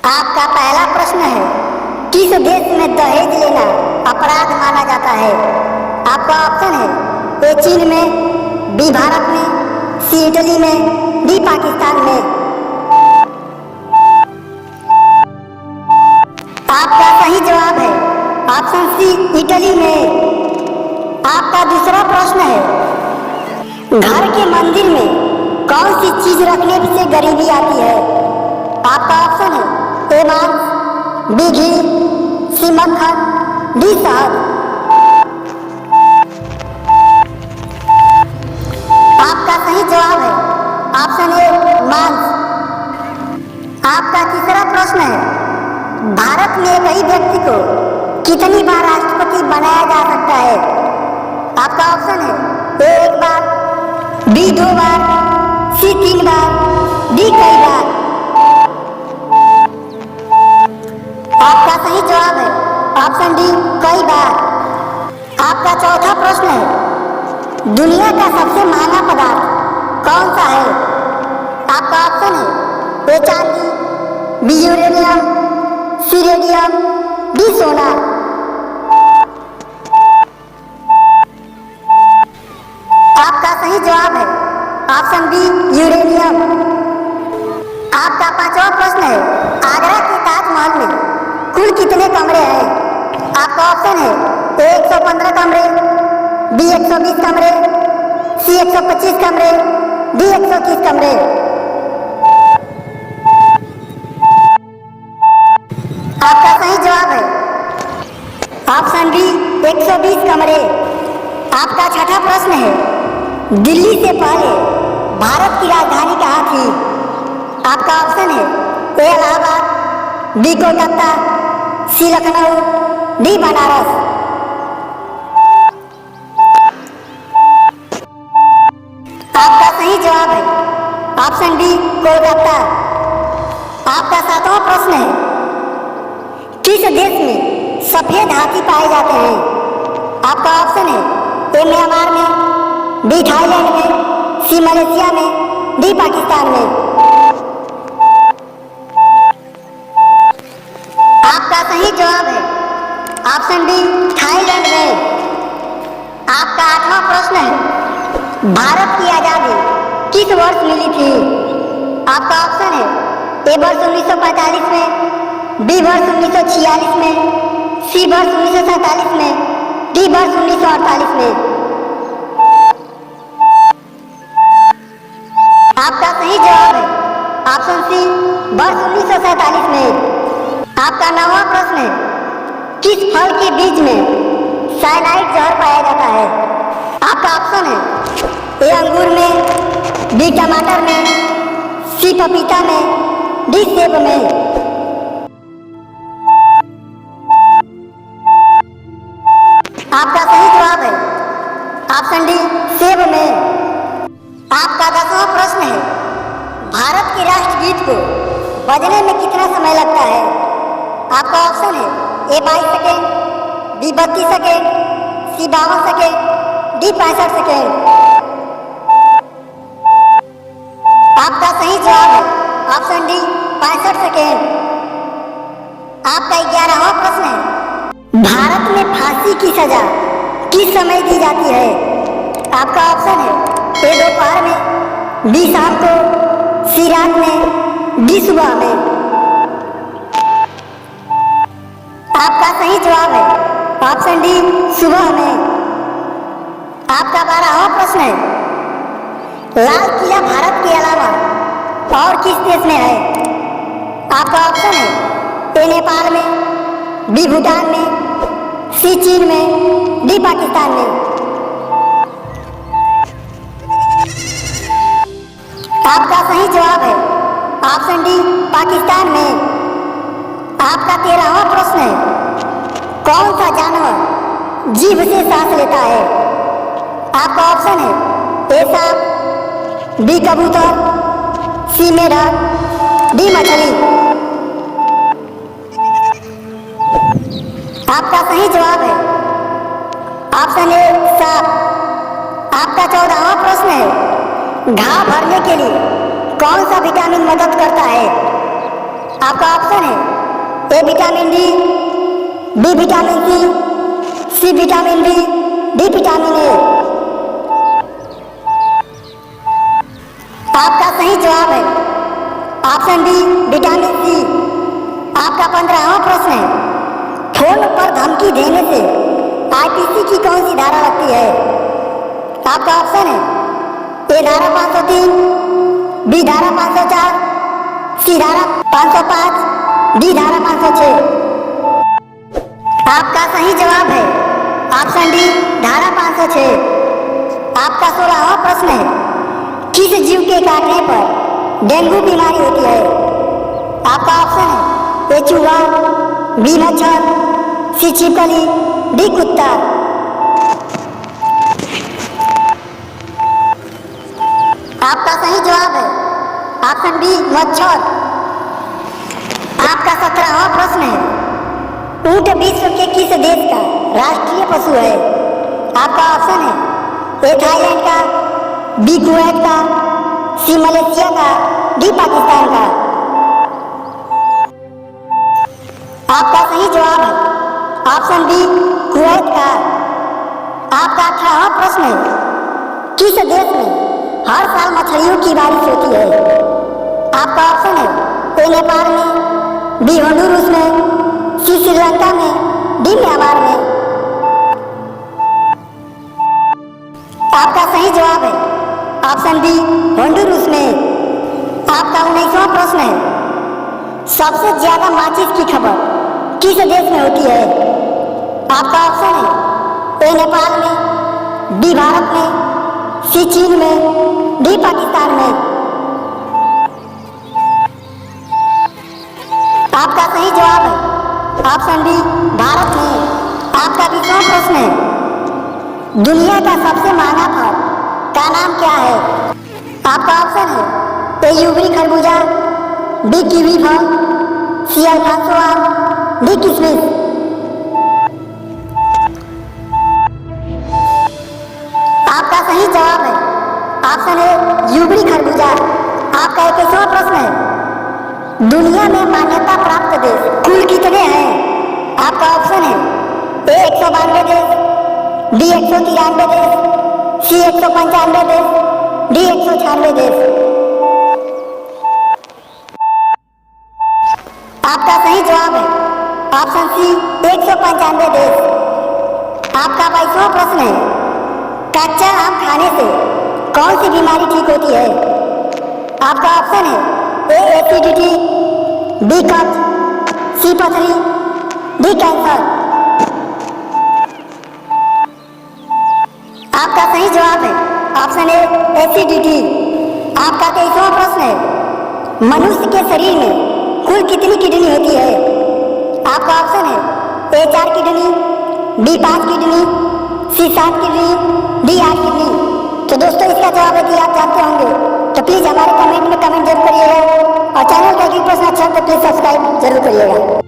आपका पहला प्रश्न है, किस देश में दहेज लेना अपराध माना जाता है? आपका ऑप्शन है ए चीन में, बी भारत में, सी इटली में, डी पाकिस्तान में। आपका सही जवाब है ऑप्शन सी इटली में। आपका दूसरा प्रश्न है, घर के मंदिर में कौन सी चीज रखने से गरीबी आती है? आपका ऑप्शन है ए मांस, बी घी, सी मक्खन, डी शहद। आपका सही जवाब है ऑप्शन ए मांस। आपका तीसरा प्रश्न है, भारत में एक ही व्यक्ति को कितनी बार राष्ट्रपति बनाया जा सकता है? आपका ऑप्शन है ए एक बार, बी दो बार, सी तीन बार, डी कई बार। आपका सही जवाब है ऑप्शन डी कई बार। आपका चौथा प्रश्न है, दुनिया का सबसे महंगा पदार्थ कौन सा है? आपका ऑप्शन है ए चांदी, बी यूरेनियम, सी रेडियम, डी सोना। आपका सही जवाब है ऑप्शन बी यूरेनियम। आपका पांचवा प्रश्न है, आगरा के ताजमहल में कुल कितने कमरे हैं? आपका ऑप्शन है ए 115 कमरे, बी 120 कमरे, सी 125 कमरे, डी 130 कमरे। आपका सही जवाब है ऑप्शन बी 120 कमरे। आपका छठा प्रश्न है, दिल्ली से पहले भारत की राजधानी कहाँ थी? आपका ऑप्शन है ए इलाहाबाद, बी कोलकाता, सी लखनऊ, डी बनारस। आपका सही जवाब है ऑप्शन बी कोलकाता। आपका सातवां प्रश्न है, किस देश में सफेद हाथी पाए जाते हैं? आपका ऑप्शन है ए म्यांमार में, बी थाईलैंड में, सी मलेशिया में, डी पाकिस्तान में। आपका सही जवाब है ऑप्शन बी थाईलैंड में। आपका आठवां प्रश्न है, भारत की आजादी किस वर्ष मिली थी? आपका ऑप्शन है ए वर्ष 1945 में, बी वर्ष 1946 में, सी वर्ष 1947 में, डी वर्ष 1948 में। आपका सही जवाब है ऑप्शन सी वर्ष 1947 में। आपका नौवां प्रश्न है, किस फल के बीज में साइनाइड जहर पाया जाता है? आपका ऑप्शन है ए अंगूर में, बी टमाटर में, सी पपीता में, डी सेब में। आपका सही जवाब है ऑप्शन डी सेब में। आपका 10वां प्रश्न है, भारत के राष्ट्रगीत को बजने में कितना समय लगता है? आपका ऑप्शन है ए 22 सेकेंड, बी 32 सेकेंड, सी 52 सेकेंड, डी 65 सेकेंड। आपका सही जवाब है ऑप्शन डी 65 सेकेंड। आपका 11वां प्रश्न है, भारत में फांसी की सजा किस समय दी जाती है? आपका ऑप्शन है ए दोपहर में, बी शाम को, सी रात में, डी सुबह में। आपका सही जवाब है ऑप्शन डी सुबह में। आपका 12वां प्रश्न है, लाल किला भारत के अलावा और किस देश में है? आपका ऑप्शन है ए नेपाल में, बी भूटान में, सी चीन में, डी पाकिस्तान में। आपका सही जवाब है ऑप्शन डी पाकिस्तान में। आपका 13वां प्रश्न है, कौन सा जानवर जीभ से सांस लेता है? आपका ऑप्शन है ए सांप, बी कबूतर, सी मेढक, डी मछली। आपका सही जवाब है ऑप्शन ए सांप। आपका 14वां प्रश्न है, घाव भरने के लिए कौन सा विटामिन मदद करता है? आपका ऑप्शन है A vitamin D, B vitamin C vitamin D vitamin A. आपका सही जवाब है ऑप्शन डी विटामिन सी। आपका 15वां प्रश्न है, फोन पर धमकी देने से आईपीसी की कौन सी धारा लगती है? आपका ऑप्शन है ए धारा 503, बी धारा 504, सी धारा 505, डी धारा 506। आपका सही जवाब है ऑप्शन डी धारा 506। आपका 16वां प्रश्न है, किस जीव के काटने पर डेंगू बीमारी होती है? आपका ऑप्शन है ए चूहा, बी मच्छर, सी छिपकली, डी कुत्ता। आपका सही जवाब है ऑप्शन बी मच्छर। आपका 17वां प्रश्न है, ऊंट विश्व के किस देश का राष्ट्रीय पशु है? आपका ऑप्शन है ए थाईलैंड का, बी कुवैत का, सी मलेशिया का, डी पाकिस्तान का। आपका सही जवाब है ऑप्शन बी कुवैत का। आपका 18वां प्रश्न है, किस देश में हर साल मछलियों की बारिश होती है? आपका ऑप्शन है ए नेपाल में, बी होंडुरास में, सी श्रीलंका में, डी म्यांमार में। आपका सही जवाब है ऑप्शन बी होंडुरास में। आपका 19वां प्रश्न है, सबसे ज्यादा माचिस की खपत किस देश में होती है? आपका ऑप्शन है ए नेपाल में, बी भारत में, सी चीन में, डी पाकिस्तान में। आपका सही जवाब है ऑप्शन डी भारत में। आपका 20वां प्रश्न है, दुनिया का सबसे महंगा फल का नाम क्या है? आपका ऑप्शन है ए यूबरी खरबूजा, बी कीवी फल, सी अल्फांसो आम, डी किशमिश। आपका सही जवाब है ऑप्शन ए यूबरी खरबूजा। आपका 21वां प्रश्न है, दुनिया में मान्यता प्राप्त देश कुल कितने हैं? आपका ऑप्शन है ए 192 देश, बी 193 देश, सी 195 देश, डी 196 देश। आपका सही जवाब है ऑप्शन सी 195 देश। आपका 22वां प्रश्न है, कच्चा आम खाने से कौन सी बीमारी ठीक होती है? आपका ऑप्शन है ए एसिडिटी, बी कब्ज, सी पथरी, डी कैंसर। आपका सही जवाब है ऑप्शन ए एसिडिटी। आपका 23वां प्रश्न है, मनुष्य के शरीर में कुल कितनी किडनी होती है? आपका ऑप्शन है ए 4 किडनी, बी 5 किडनी, सी 7 किडनी, डी 8 किडनी। तो दोस्तों इसका जवाब यदि आप जानते होंगे तो प्लीज हमारे कमेंट में कमेंट जरूर करिएगा और चैनल का यदि प्रश्न अच्छा तो प्लीज सब्सक्राइब जरूर करिएगा।